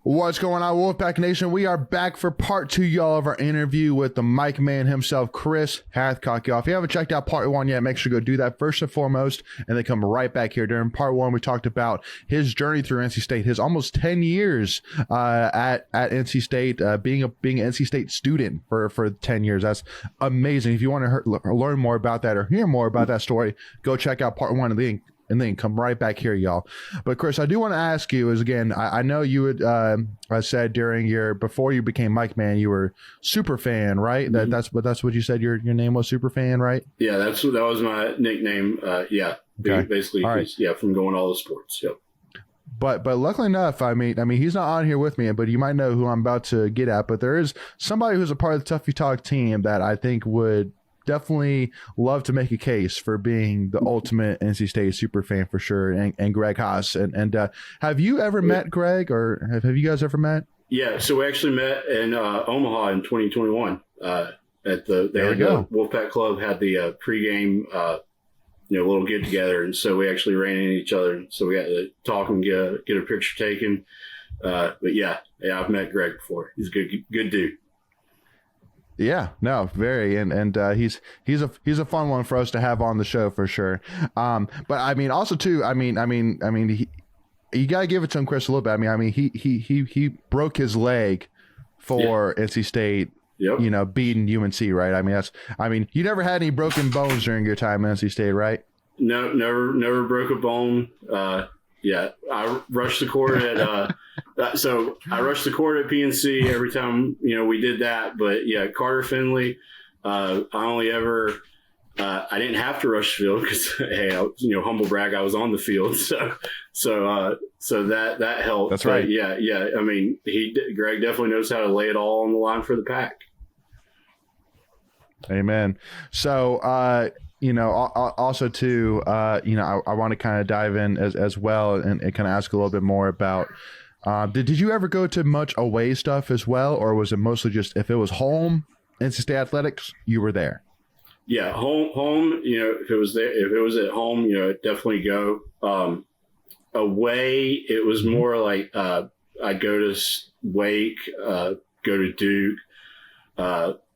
What's going on, Wolfpack Nation? We are back for part 2, y'all, of our interview with the mic man himself, Chris Hathcock, y'all. If you haven't checked out part 1 yet, make sure to go do that first and foremost, and then come right back here. During part 1, we talked about his journey through NC State, his almost 10 years at NC State, being an NC State student for 10 years. That's amazing. If you want to learn more about that or hear more about that story, go check out part 1 and then come right back here, y'all. But Chris, I do want to ask you is, again, I know you had said before you became Mike Man, you were super fan, right? Mm-hmm. That's what you said your name was, super fan, right? Yeah, that was my nickname. Yeah, okay. Basically, right. From going all the sports. Yep. But luckily enough, I mean, he's not on here with me, but you might know who I'm about to get at. But there is somebody who's a part of the Tuffy Talk team that I think would definitely love to make a case for being the ultimate NC State super fan for sure, and Greg Haas. And have you ever met Greg, or have you guys ever met? Yeah, so we actually met in Omaha in 2021. The Wolfpack Club had the pregame little get together, and so we actually ran into each other. So we got to talk and get a picture taken. But yeah, I've met Greg before. He's a good dude. Yeah, no, very, and he's a fun one for us to have on the show for sure. But I mean, also too, you gotta give it to him, Chris, a little bit. I mean, he broke his leg for NC State. Yep. Beating UNC, right? I mean, you never had any broken bones during your time at NC State, right? No, never broke a bone. Yeah, I rushed the court at so I rushed the court at PNC every time we did that. But yeah, Carter-Finley, I only ever I didn't have to rush the field because hey, humble brag, I was on the field, so that helped. That's right. But yeah. I mean, Greg definitely knows how to lay it all on the line for the pack. Amen. So also too, I want to kind of dive in as well and kind of ask a little bit more about, did you ever go to much away stuff as well, or was it mostly just if it was home, NC State athletics, you were there? Yeah, home. If it was at home, I'd definitely go. Away, it was more like I'd go to Wake, go to Duke.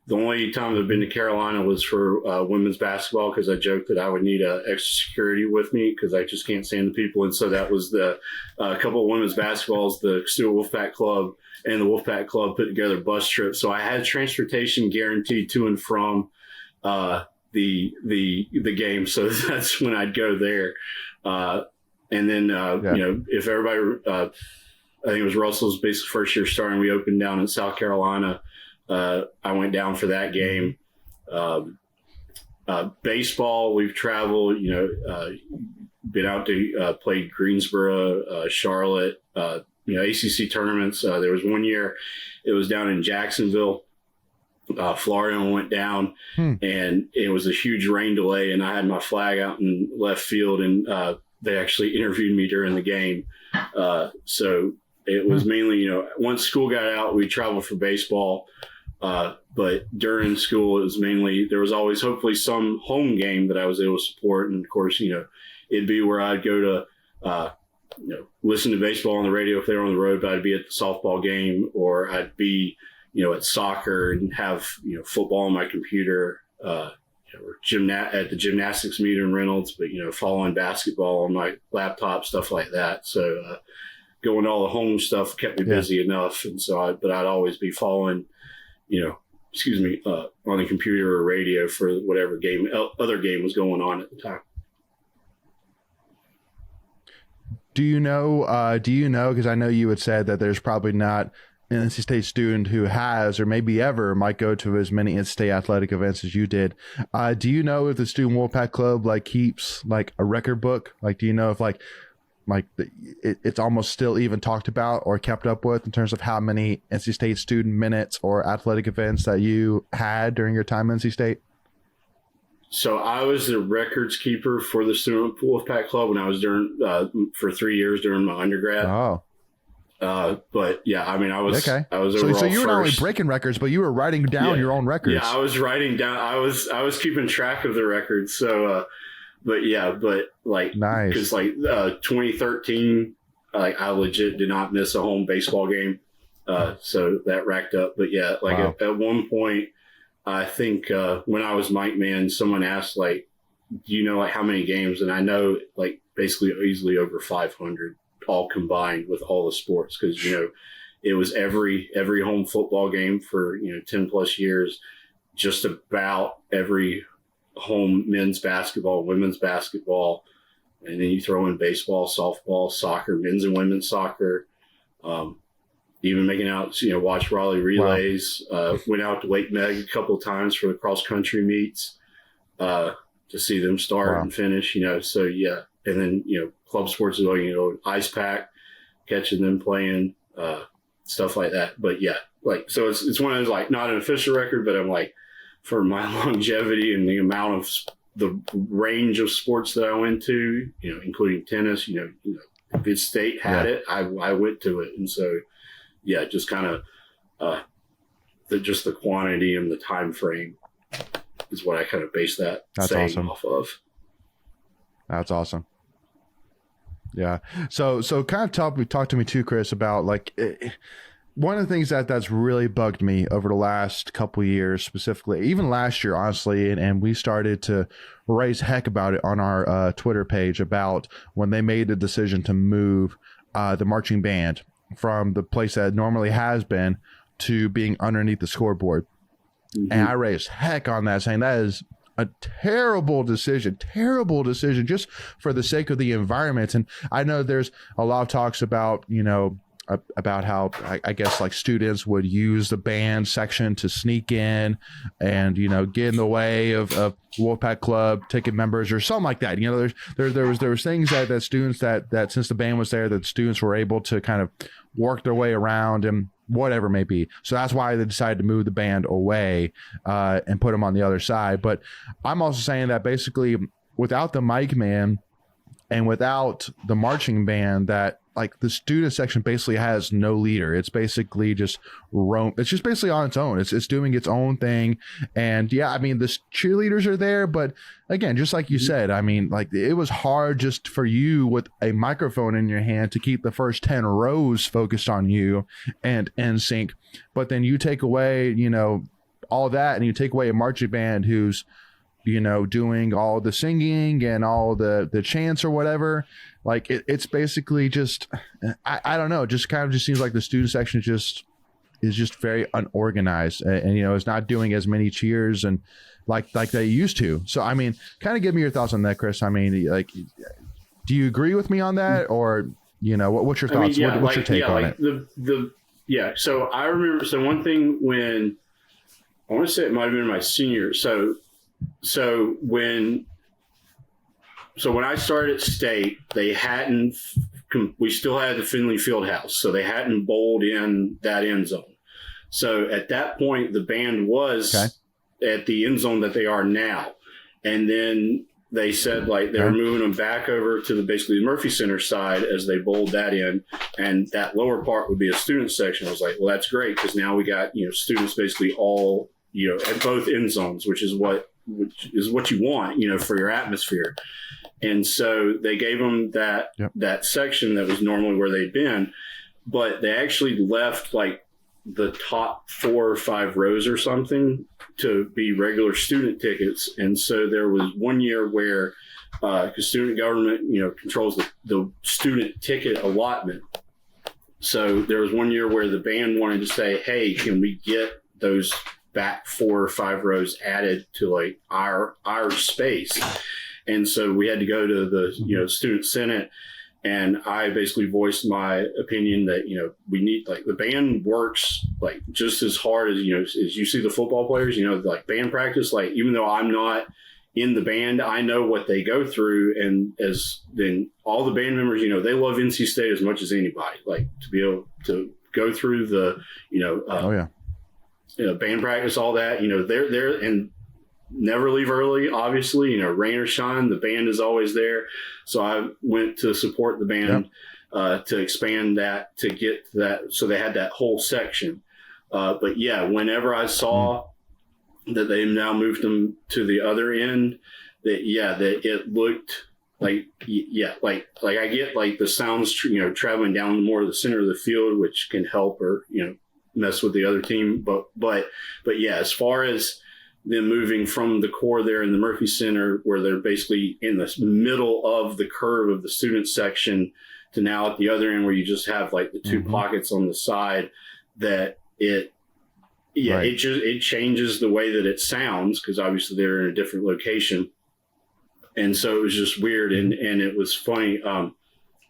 The only time I've been to Carolina was for women's basketball, because I joked that I would need extra security with me because I just can't stand the people. And so that was the couple of women's basketballs, the Stewart Wolfpack Club and the Wolfpack Club put together bus trips. So I had transportation guaranteed to and from the game. So that's when I'd go there. And then, if everybody, I think it was Russell's basically first year starting, we opened down in South Carolina. I went down for that game. Baseball, we've traveled, been out to play Greensboro, Charlotte, ACC tournaments. There was one year it was down in Jacksonville, Florida, and went down and it was a huge rain delay, and I had my flag out in left field, and they actually interviewed me during the game. So it was mainly, once school got out, we traveled for baseball. But during school, it was mainly, there was always hopefully some home game that I was able to support. And of course, it'd be where I'd go to, listen to baseball on the radio if they were on the road, but I'd be at the softball game, or I'd be, at soccer and have, football on my computer, or at the gymnastics meet in Reynolds, but, following basketball on my laptop, stuff like that. So, going to all the home stuff kept me busy enough. And so but I'd always be following, on the computer or radio for whatever other game was going on at the time. Do you know, because I know you had said that there's probably not an NC State student who has, or maybe ever might go to as many NC State athletic events as you did. Do you know if the Student Wolfpack Club keeps a record book? Do you know if it's almost still even talked about or kept up with in terms of how many NC State student minutes or athletic events that you had during your time at NC State? So I was the records keeper for the Student Wolfpack Club when I was for 3 years during my undergrad. Oh. But yeah, I was okay. I was overall so you were first. not only breaking records, but you were writing down your own records. Yeah, I was writing down. I was keeping track of the records. So, nice, because 2013, like I legit did not miss a home baseball game. So that racked up. But yeah, like Wow. at one point, I think when I was Mike Man, someone asked like, do you know like how many games? And I know like basically easily over 500 all combined with all the sports. Cause it was every home football game for, 10 plus years, just about every home men's basketball, women's basketball. And then you throw in baseball, softball, soccer, men's and women's soccer, even making out, watch Raleigh relays, went out to Lake Meg a couple of times for the cross country meets, to see them start and finish, so yeah. And then, club sports as well, ice pack, catching them playing, stuff like that. But yeah, like, so it's one of those, like, not an official record, but I'm like, for my longevity and the amount of the range of sports that I went to, including tennis, if state had it, I went to it. And so, yeah, just kind of just the quantity and the time frame is what I kind of base that saying off of. That's awesome. Yeah. So kind of talk to me too, Chris, about like one of the things that's really bugged me over the last couple of years, specifically, even last year, honestly, and we started to raise heck about it on our Twitter page about when they made the decision to move the marching band from the place that it normally has been to being underneath the scoreboard. Mm-hmm. And I raised heck on that, saying that is a terrible decision just for the sake of the environment. And I know there's a lot of talks about, about how I guess like students would use the band section to sneak in and, get in the way of Wolfpack Club ticket members or something like that. There was things that students that since the band was there, that students were able to kind of work their way around and whatever may be. So that's why they decided to move the band away and put them on the other side. But I'm also saying that basically without the mic man and without the marching band, that like the student section basically has no leader. It's basically just it's just basically on its own. It's doing its own thing. And yeah, I mean, the cheerleaders are there, but again, just like you said, I mean, like it was hard just for you with a microphone in your hand to keep the first 10 rows focused on you and in sync. But then you take away, all that, and you take away a marching band who's, doing all the singing and all the chants or whatever. Like it's basically just, I don't know, just kind of just seems like the student section is just very unorganized and is not doing as many cheers and like they used to. So, I mean, kind of give me your thoughts on that, Chris. I mean, like, do you agree with me on that, or, what's your thoughts? What's your take on it? So I remember, one thing when I want to say it might've been my senior. So when I started at state, they hadn't, we still had the Finley Fieldhouse, so they hadn't bowled in that end zone. So at that point, the band was at the end zone that they are now. And then they said like they were moving them back over to basically the Murphy Center side as they bowled that in. And that lower part would be a student section. I was like, well, that's great, because now we got, students basically all, at both end zones, which is what you want, for your atmosphere. And so they gave them that section that was normally where they'd been, but they actually left like the top 4 or 5 rows or something to be regular student tickets. And so there was one year where because student government, controls the student ticket allotment. So there was one year where the band wanted to say, hey, can we get those back 4 or 5 rows added to like our space? And so we had to go to the student senate, and I basically voiced my opinion that we need, like, the band works like just as hard as as you see the football players, like band practice. Like, even though I'm not in the band, I know what they go through, and then all the band members, they love NC State as much as anybody. Like, to be able to go through the band practice, all that, they're there and never leave early, obviously, rain or shine, the band is always there. So I went to support the band to expand that, to get that. So they had that whole section. But yeah, whenever I saw that they now moved them to the other end, that it looked I get like the sounds, traveling down more to the center of the field, which can help or, mess with the other team. But yeah, as far as them moving from the core there in the Murphy Center, where they're basically in the middle of the curve of the student section, to now at the other end where you just have like the two pockets on the side, that it changes the way that it sounds, because obviously they're in a different location. And so it was just weird. And it was funny.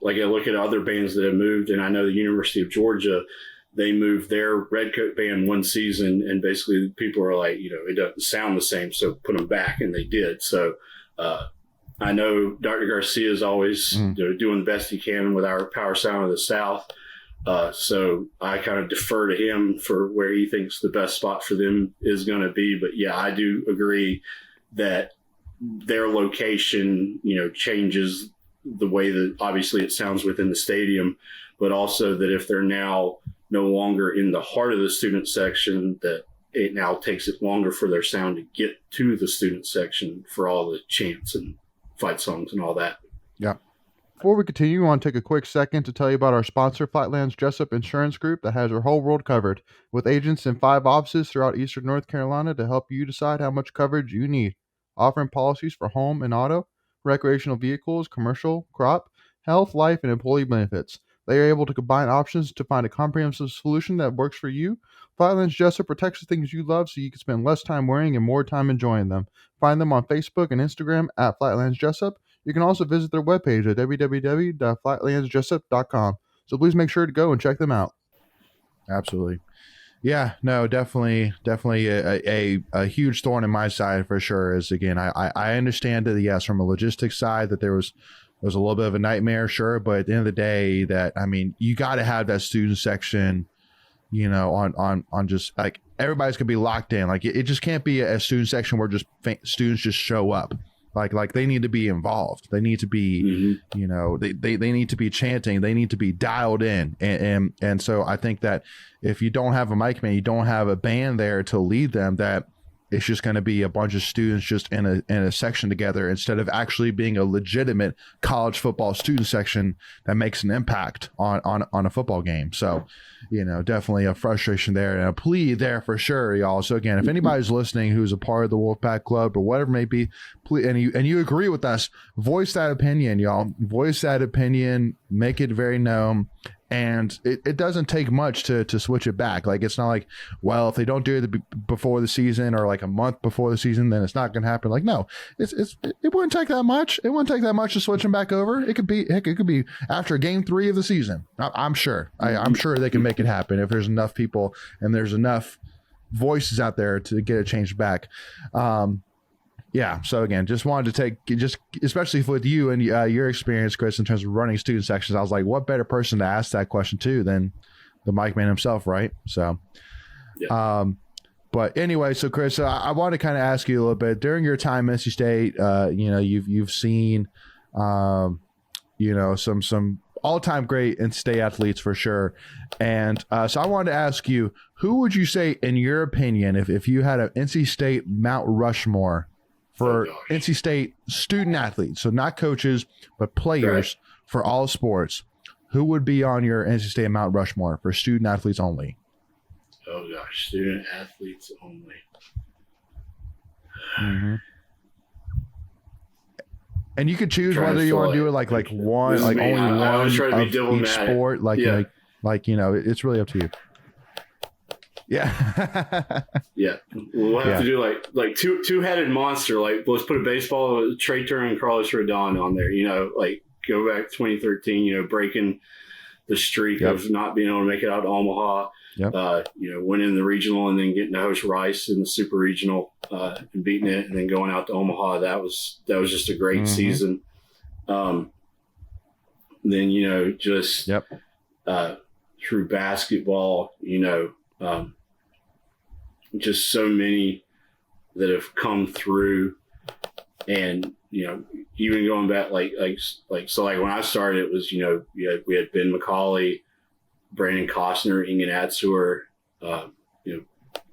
Like I look at other bands that have moved, and I know the University of Georgia, they moved their Redcoat band one season, and basically people are like, it doesn't sound the same, so put them back, and they did. So I know Dr. Garcia is always doing the best he can with our Power Sound of the South. So I kind of defer to him for where he thinks the best spot for them is going to be. But yeah, I do agree that their location, changes the way that obviously it sounds within the stadium, but also that if they're now no longer in the heart of the student section, that it now takes it longer for their sound to get to the student section for all the chants and fight songs and all that. Yeah. Before we continue, I want to take a quick second to tell you about our sponsor, Flightland's Jessup Insurance Group, that has your whole world covered, with agents in 5 offices throughout eastern North Carolina to help you decide how much coverage you need, offering policies for home and auto, recreational vehicles, commercial, crop, health, life, and employee benefits. They are able to combine options to find a comprehensive solution that works for you. Flightland's Jessup protects the things you love so you can spend less time worrying and more time enjoying them. Find them on Facebook and Instagram at Flightland's Jessup. You can also visit their webpage at www.flightlandsjessup.com. So please make sure to go and check them out. Absolutely. Yeah, no, definitely a huge thorn in my side for sure. Is again, I understand that, yes, from a logistics side that there was a little bit of a nightmare, sure, but at the end of the day, that you got to have that student section, on just like everybody's gonna be locked in. Like it just can't be a student section where just students just show up. Like they need to be involved. They need to be, they need to be chanting. They need to be dialed in. And so I think that if you don't have a mic man, you don't have a band there to lead them, that it's just going to be a bunch of students just in a section together, instead of actually being a legitimate college football student section that makes an impact on a football game. So, definitely a frustration there and a plea there for sure, y'all. So again, if anybody's listening who's a part of the Wolfpack Club or whatever it may be, please, and you agree with us, voice that opinion, y'all. Voice that opinion, make it very known. And it doesn't take much to switch it back. Like, it's not like, well, if they don't do it before the season or like a month before the season, then it's not going to happen. Like, no, it wouldn't take that much. It wouldn't take that much to switch them back over. It could be after game 3 of the season. I'm sure. I'm sure they can make it happen if there's enough people and there's enough voices out there to get it changed back. Yeah. So again, just wanted to especially with you and your experience, Chris, in terms of running student sections, I was like, what better person to ask that question to than the mic man himself, right? So, yeah. But anyway, so Chris, I want to kind of ask you a little bit during your time at NC State. You've seen, some all-time great NC State athletes for sure, and so I wanted to ask you, who would you say, in your opinion, if you had an NC State Mount Rushmore for NC State student athletes, so not coaches, but players for all sports, who would be on your NC State Mount Rushmore for student athletes only? Oh, gosh, student athletes only. Mm-hmm. And you could choose whether you want to do it like one, like only one of each sport. It's really up to you. Yeah. Yeah. We'll have to do like two-headed monster. Like, let's put a baseball, Trey Turner and Carlos Rodon on there, like go back 2013, breaking the streak of not being able to make it out to Omaha, winning the regional and then getting to host Rice in the super regional and beating it and then going out to Omaha. That was just a great season. Then, through basketball, just so many that have come through, and even going back like when I started, it was we had Ben McCauley, Brandon Costner, Ingen Atzur,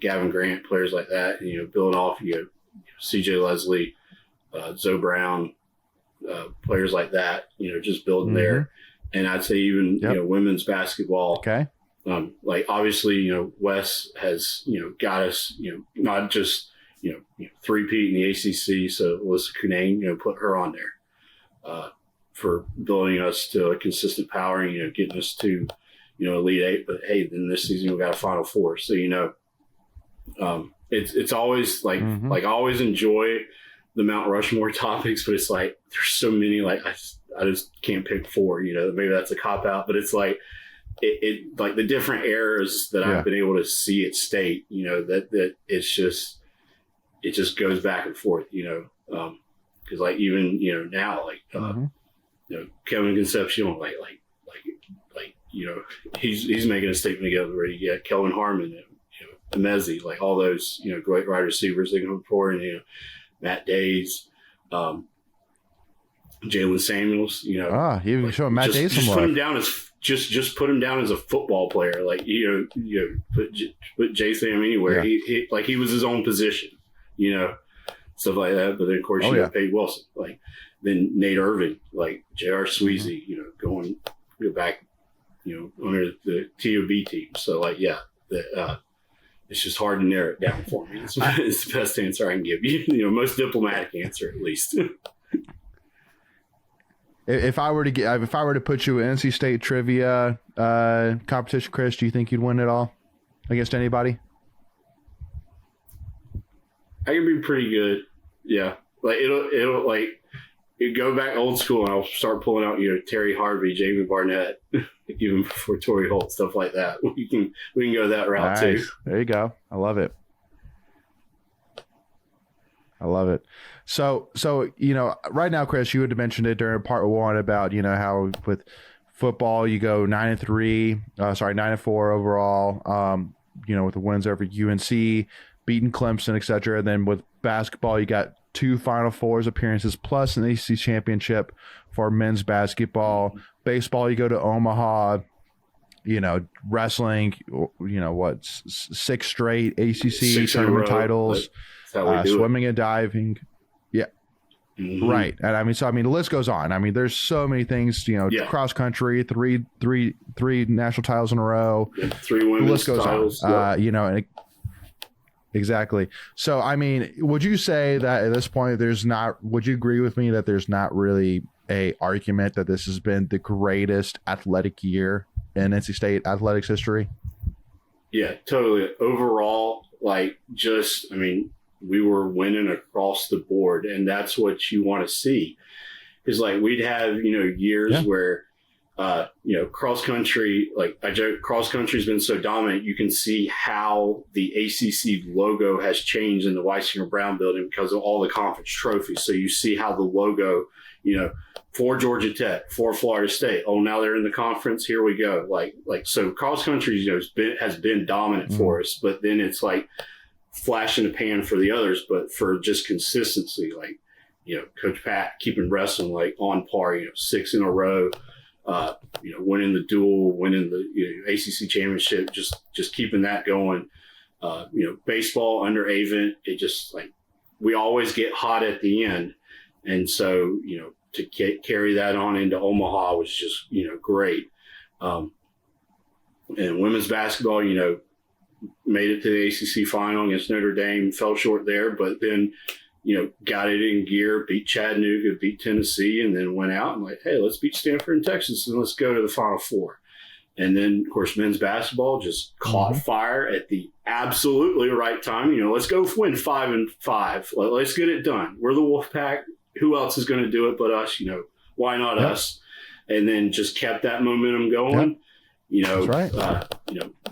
Gavin Grant, players like that, building off CJ Leslie, Zoe Brown, players like that, just building there. And I'd say even, women's basketball. Okay. Like obviously, Wes has, got us, not just, three-peat in the ACC. So Alyssa Cunane, put her on there for building us to a consistent power and, getting us to, Elite Eight. But hey, then this season we got a Final Four. So, it's always like, like I always enjoy the Mount Rushmore topics, but it's like, there's so many, like I just can't pick four, maybe that's a cop out, but it's like, it like the different eras that I've been able to see at State, that it's just, it just goes back and forth, cause like even, now, like, Kevin Concepcion, like, he's making a statement together where you got Kelvin Harmon, Emezi, like all those, great wide receivers they come forward, and, Matt Days, Jalen Samuels, he even like, showing Matt Days some love. Put him down as just put him down as a football player, like put J Sam anywhere. He like he was his own position, stuff like that. But then of course Peyton Wilson, like then Nate Irving, like J.R. Sweezy, go back, under the TOB team. So like it's just hard to narrow it down for me. It's the best answer I can give you. Most diplomatic answer, at least. If I were to put you in NC State trivia competition, Chris, do you think you'd win it all against anybody? I can be pretty good. Yeah, like it'll like you go back old school, and I'll start pulling out Terry Harvey, Jamie Barnett, even before Torrey Holt, stuff like that. We can go that route too. There you go. I love it. So right now, Chris, you had mentioned it during part one about how with football you go 9-4 overall. With the wins over UNC, beating Clemson, etc. And then with basketball, you got 2 Final Fours appearances plus an ACC championship for men's basketball. Baseball, you go to Omaha. Wrestling, 6 straight ACC tournament titles. Swimming and diving. Yeah. Mm-hmm. Right. And the list goes on. There's so many things, cross country, three national titles in a row. 3 women's titles. And exactly. So, would you say that at this point would you agree with me that there's not really a argument that this has been the greatest athletic year in NC State athletics history? Yeah, totally. Overall, we were winning across the board, and that's what you want to see. Because we'd have, years where, cross country, I joke, cross country's been so dominant, you can see how the ACC logo has changed in the Weisinger Brown building because of all the conference trophies. So you see how the logo, for Georgia Tech, for Florida State. Oh, now they're in the conference. Here we go. So cross country, has been dominant for us, but then it's flash in the pan for the others, but for just consistency, Coach Pat keeping wrestling on par, 6 in a row, winning the duel, winning the ACC championship, just keeping that going. Baseball under Avent, it just we always get hot at the end, and so to carry that on into Omaha was just great. And women's basketball, made it to the ACC final against Notre Dame, fell short there, but then, got it in gear, beat Chattanooga, beat Tennessee, and then went out and hey, let's beat Stanford and Texas and let's go to the Final Four. And then, of course, men's basketball just caught fire at the absolutely right time. Let's go win 5-5. Let's get it done. We're the Wolfpack. Who else is going to do it but us? Why not us? And then just kept that momentum going. That's right.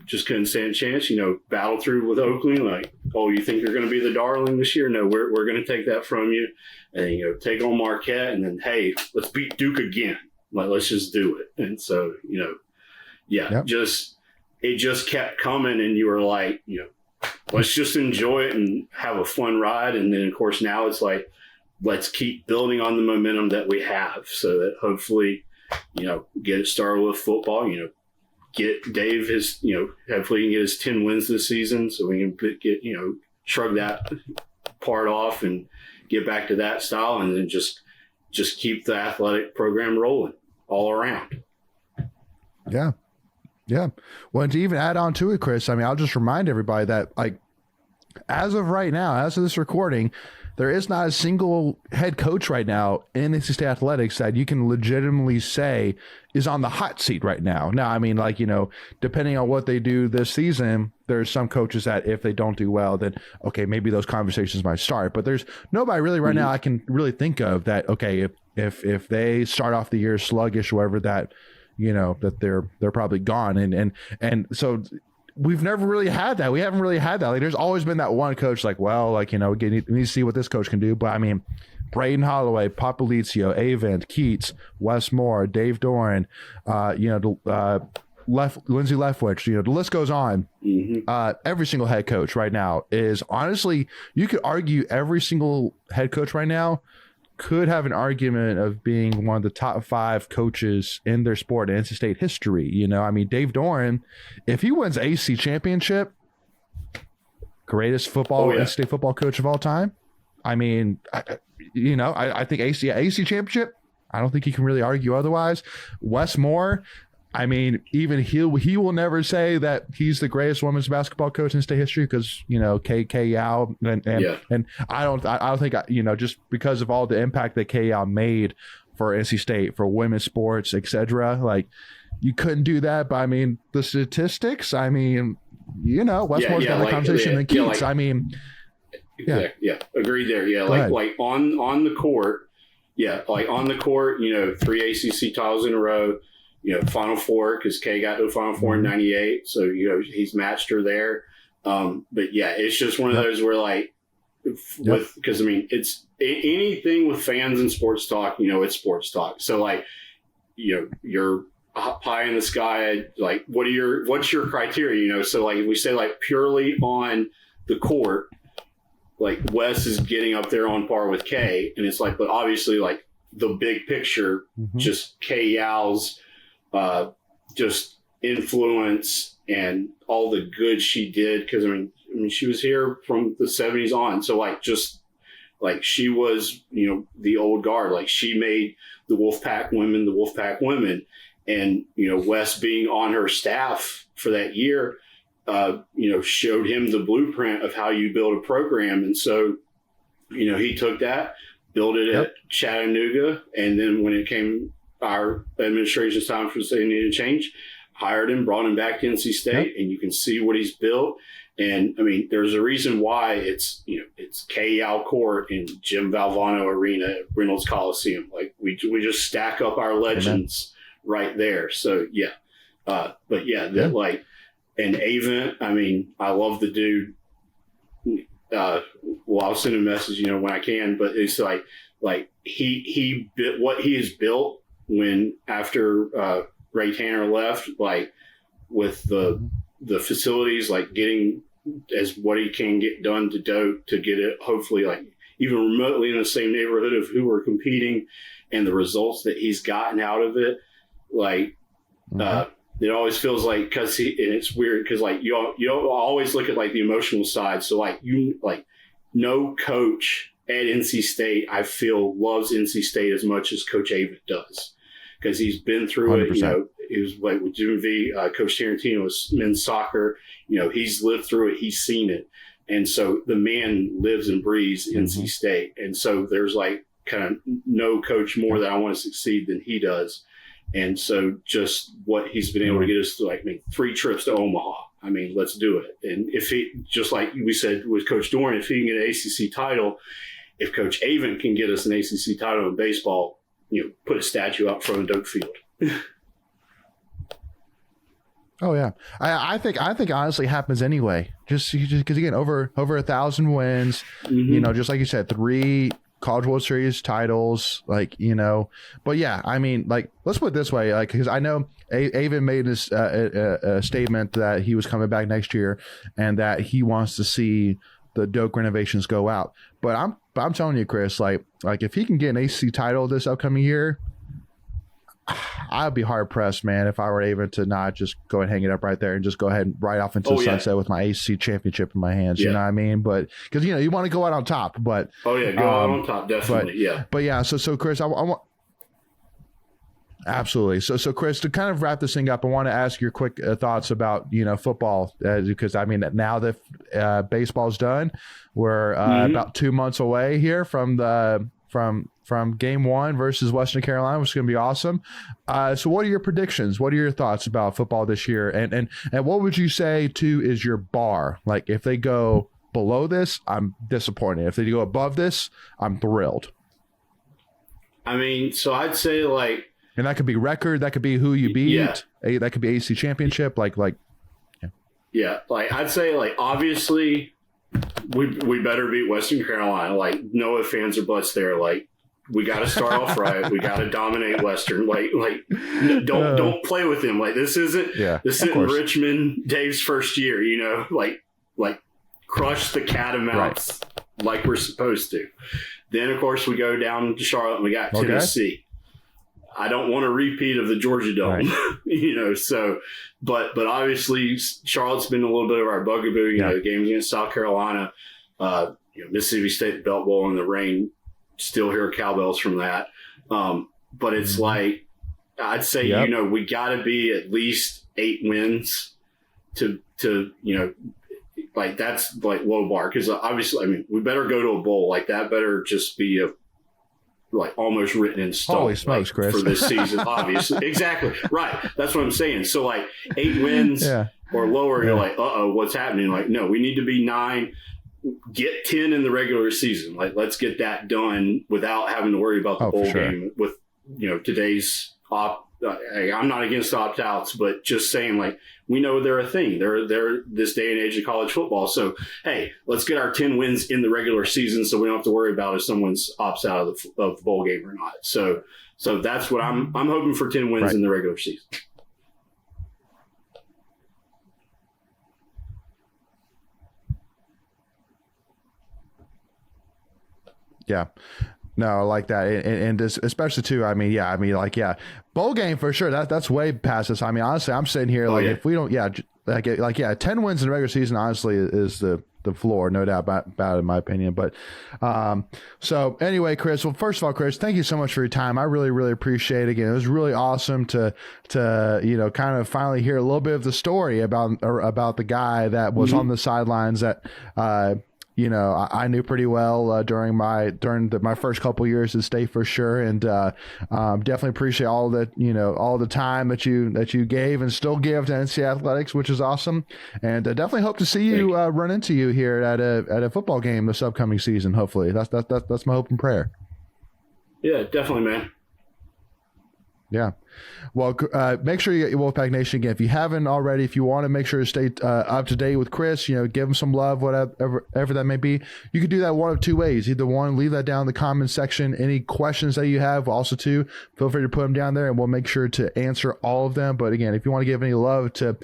Just couldn't stand a chance. Battle through with Oakland. You think you're going to be the darling this year? No, we're going to take that from you, and take on Marquette, and then hey, let's beat Duke again. Let's just do it. And so it just kept coming, and you were let's just enjoy it and have a fun ride. And then of course now it's let's keep building on the momentum that we have, so that hopefully get it started with football. Get Dave his, hopefully he can get his 10 wins this season, so we can get, shrug that part off and get back to that style, and then just just keep the athletic program rolling all around. Yeah. Yeah. Well, to even add on to it, Chris, I mean, I'll just remind everybody that, like, as of right now, as of this recording, there is not a single head coach right now in NC State athletics that you can legitimately say is on the hot seat right now. Now, I mean, like, you know, depending on what they do this season, there's some coaches that if they don't do well, then, okay, maybe those conversations might start. But there's nobody really right now I can really think of that, okay, if they start off the year sluggish or whatever, that, you know, that they're probably gone. And so we've never really had that. We haven't really had that. Like, there's always been that one coach, like, well, like, you know, we need to see what this coach can do. But I mean, Braden Holloway, Popolizio, Avent, Keats, Wes Moore, Dave Doran, you know, Lindsay Leftwich, you know, the list goes on. Every single head coach right now is, honestly, you could argue every single head coach right now could have an argument of being one of the top 5 coaches in their sport in NC State history. You know, I mean, Dave Doran, if he wins AC championship, greatest NC State football coach of all time. I mean, I think AC championship, I don't think he can really argue otherwise. Wes Moore, I mean, even he will never say that he's the greatest women's basketball coach in state history because, you know, Kay Yao and I don't think, you know, just because of all the impact that Kay Yao made for NC State, for women's sports, etc. Like, you couldn't do that. But I mean, the statistics, I mean, you know, Wes Moore's got a conversation than Keats. I mean, agreed there. Yeah, like on the court, you know, 3 ACC titles in a row. You know, Final Four, because Kay got to the Final Four in '98, so, you know, he's matched her there. But yeah, it's just one of those where, like, because I mean, it's anything with fans and sports talk, you know, it's sports talk. So, like, you know, you're pie in the sky, like, what's your criteria, you know? So, like, if we say, like, purely on the court, like, Wes is getting up there on par with Kay, and it's like, but obviously, like, the big picture, just Kay Yao's just influence and all the good she did, because I mean she was here from the 70s on, so like, just like, she was, you know, the old guard. Like, she made the Wolfpack women, and, you know, Wes being on her staff for that year, you know, showed him the blueprint of how you build a program. And so, you know, he took that, built it at Chattanooga, and then when it came our administration's time for saying needed to change, hired him, brought him back to NC State, and you can see what he's built. And I mean, there's a reason why it's, you know, it's Kay Yao Court and Jim Valvano Arena at Reynolds Coliseum. Like, we just stack up our legends right there. So but that, like, and Avent, I mean, I love the dude. Well, I'll send a message, you know, when I can, but it's like he built what he has built when after Ray Tanner left, like, with the facilities, like, getting as what he can get done to get it, hopefully, like, even remotely in the same neighborhood of who we're competing, and the results that he's gotten out of it, like, it always feels like, because and it's weird because, like, you always look at, like, the emotional side. So, like, no coach at NC State, I feel, loves NC State as much as Coach Avent does, because he's been through 100%. It. You know, he was, like, with Jim V, Coach Tarantino's men's soccer. You know, he's lived through it. He's seen it. And so the man lives and breathes NC State. And so there's, like, kind of no coach more that I want to succeed than he does. And so just what he's been able to get us to, like, make 3 trips to Omaha. I mean, let's do it. And if he, just like we said with Coach Doran, if he can get an ACC title, if Coach Avent can get us an ACC title in baseball, you know, put a statue out front of Doak Field. Oh yeah, I think honestly happens anyway. Just because, again, over 1,000 wins, you know, just like you said, 3 College World Series titles, like, you know. But yeah, I mean, like, let's put it this way, like, because I know Avent made this a statement that he was coming back next year and that he wants to see the Doak renovations go out. But I'm telling you, Chris, like if he can get an ACC title this upcoming year, I'd be hard pressed, man, if I were able to not just go and hang it up right there and just go ahead and ride off into the sunset with my ACC championship in my hands. You know what I mean? But because you want to go out on top, but go out on top, definitely. But yeah, so Chris, I want. Absolutely. So Chris, to kind of wrap this thing up, I want to ask your quick thoughts about football, because I mean now that baseball's done, we're about 2 months away here from game one versus Western Carolina, which is going to be awesome. So what are your predictions? What are your thoughts about football this year? And what would you say too is your bar? Like if they go below this, I'm disappointed. If they go above this, I'm thrilled. I mean, so I'd say like. And that could be record. That could be who you beat. Yeah. That could be ACC championship. Yeah. Like I'd say, like obviously, we better beat Western Carolina. Like no ifs, ands, or buts there. Like we got to start off right. We got to dominate Western. Like don't play with them. Like this isn't Richmond Dave's first year. Like crush the catamounts like we're supposed to. Then of course we go down to Charlotte and we got Tennessee. I don't want a repeat of the Georgia Dome, so, but obviously Charlotte's been a little bit of our bugaboo, the games against South Carolina, Mississippi State, Belt Bowl in the rain, still hear cowbells from that. But it's like, I'd say, we got to be at least 8 wins to like that's like low bar. Cause obviously, I mean, we better go to a bowl like that. Better just be like almost written in stone. Holy smokes, Chris. For this season, obviously. Exactly. Right. That's what I'm saying. So like 8 wins or lower, you're like, what's happening? Like, no, we need to be 9, get 10 in the regular season. Like, let's get that done without having to worry about the bowl game with, today's I'm not against opt-outs, but just saying, like, we know they're a thing. They're this day and age of college football. So, hey, let's get our 10 wins in the regular season so we don't have to worry about if someone's opts out of the bowl game or not. So that's what I'm hoping for, 10 wins in the regular season. Yeah. No, I like that, and this, especially too. I mean, bowl game for sure. That's way past this. I mean, honestly, I'm sitting here if we don't, 10 wins in the regular season, honestly, is the floor, no doubt about it, in my opinion. But so anyway, Chris. Well, first of all, Chris, thank you so much for your time. I really, really appreciate it. Again, it was really awesome to kind of finally hear a little bit of the story about the guy that was on the sidelines that. I knew pretty well during my first couple years at State for sure, and definitely appreciate all the time that you gave and still give to NC Athletics, which is awesome, and definitely hope to see you run into you here at a football game this upcoming season. Hopefully, that's my hope and prayer. Yeah, definitely, man. Yeah. Well, make sure you get Wolfpack Nation again. If you haven't already, if you want to make sure to stay up to date with Chris, give him some love, whatever that may be, you can do that one of 2 ways. Either one, leave that down in the comment section. Any questions that you have, also too, feel free to put them down there and we'll make sure to answer all of them. But again, if you want to give any love to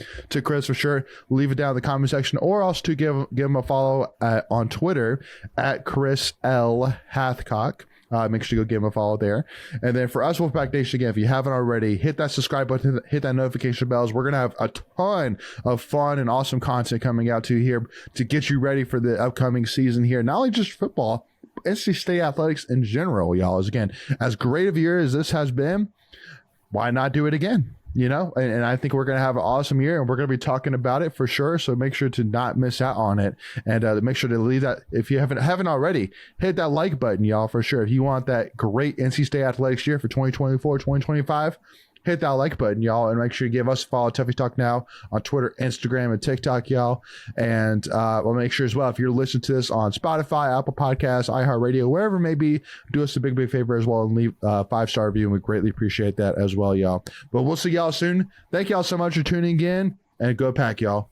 Chris for sure, leave it down in the comment section, or also to give him a follow on Twitter at Chris L. Hathcock. Make sure you go give him a follow there. And then for us, Wolfpack Nation, again, if you haven't already, hit that subscribe button, hit that notification bells. We're going to have a ton of fun and awesome content coming out to you here to get you ready for the upcoming season here. Not only just football, NC State athletics in general, y'all. Again, as great of a year as this has been, why not do it again? And I think we're going to have an awesome year, and we're going to be talking about it for sure. So make sure to not miss out on it, and make sure to leave that. If you haven't already, hit that like button, y'all, for sure. If you want that great NC State athletics year for 2024, 2025, hit that like button, y'all, and make sure you give us a follow, Tuffy Talk Now, on Twitter, Instagram, and TikTok, y'all. And we'll make sure as well, if you're listening to this on Spotify, Apple Podcasts, iHeartRadio, wherever it may be, do us a big favor as well and leave a 5-star review, and we greatly appreciate that as well, y'all. But we'll see y'all soon. Thank y'all so much for tuning in, and go Pack, y'all.